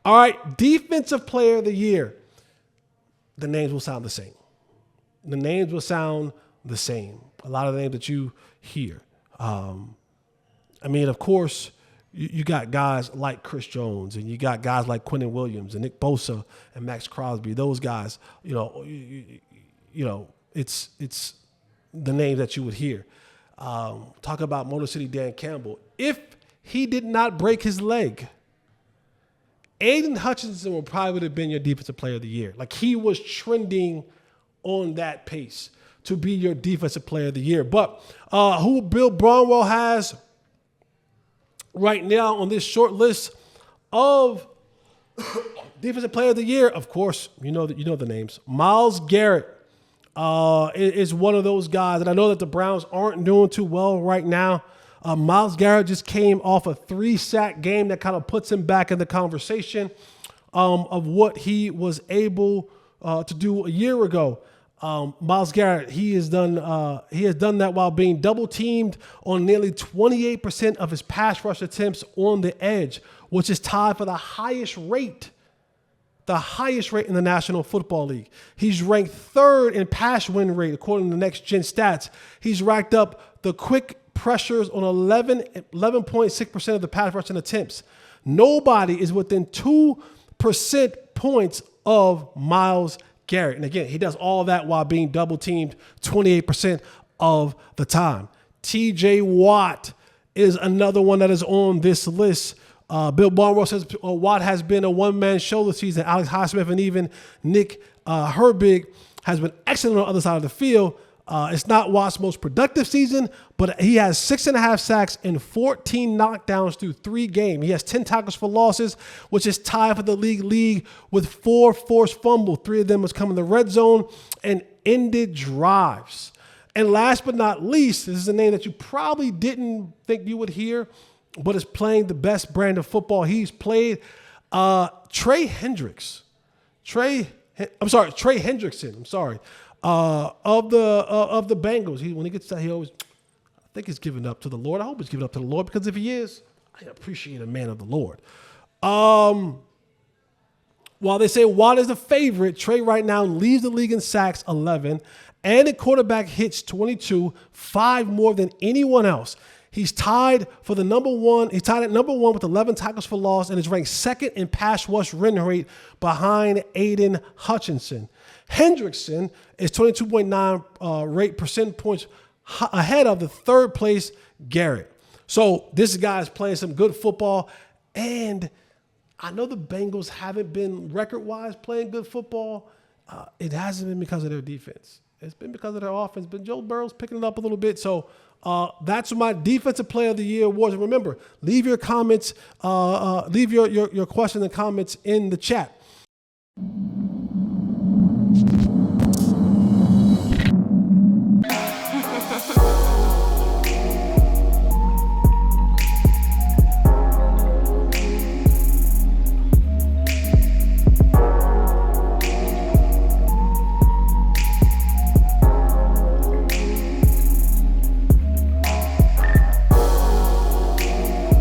All right, defensive player of the year. The names will sound the same. The names will sound the same. A lot of the names that you hear. I mean, of course, you got guys like Chris Jones, and you got guys like Quinnen Williams and Nick Bosa and Max Crosby. Those guys, it's the names that you would hear. Talk about Motor City Dan Campbell. If he did not break his leg, Aiden Hutchinson would probably have been your defensive player of the year. Like, he was trending on that pace to be your defensive player of the year. But who Bill Barnwell has right now on this short list of defensive player of the year, of course, you know the names. Myles Garrett is one of those guys, and I know that the Browns aren't doing too well right now. Myles Garrett just came off a 3-sack game that kind of puts him back in the conversation of what he was able to do a year ago. Myles Garrett, he has done that while being double teamed on nearly 28% of his pass rush attempts on the edge, which is tied for the highest rate in the National Football League. He's ranked third in pass win rate according to Next Gen Stats. He's racked up the quick pressures on 11.6% of the pass rushing attempts. Nobody is within 2% points of Myles Garrett. And again, he does all that while being double teamed 28% of the time. TJ Watt is another one that is on this list. Bill Barnwell says Watt has been a one-man show this season. Alex Highsmith and even Nick Herbig has been excellent on the other side of the field. It's not Watt's most productive season, but he has 6.5 sacks and 14 knockdowns through 3 games. He has 10 tackles for losses, which is tied for the league with 4 forced fumbles. 3 of them was coming in the red zone and ended drives. And last but not least, this is a name that you probably didn't think you would hear, but is playing the best brand of football he's played. Trey Hendrickson. Of the Bengals. When he gets that, he always, I think he's giving up to the Lord. I hope he's giving up to the Lord, because if he is, I appreciate a man of the Lord. While they say Watt is the favorite, Trey right now leads the league in sacks, 11, and in quarterback hits, 22, 5 more than anyone else. He's tied for the number one. He's tied at number 1 with 11 tackles for loss and is ranked second in pass rush win rate behind Aiden Hutchinson. Hendrickson is 22.9 rate percent points ahead of the third place Garrett. So this guy is playing some good football, and I know the Bengals haven't been record-wise playing good football. It hasn't been because of their defense. It's been because of their offense. But Joe Burrow's picking it up a little bit. So that's my Defensive Player of the Year awards. And remember, leave your comments, leave your questions and comments in the chat.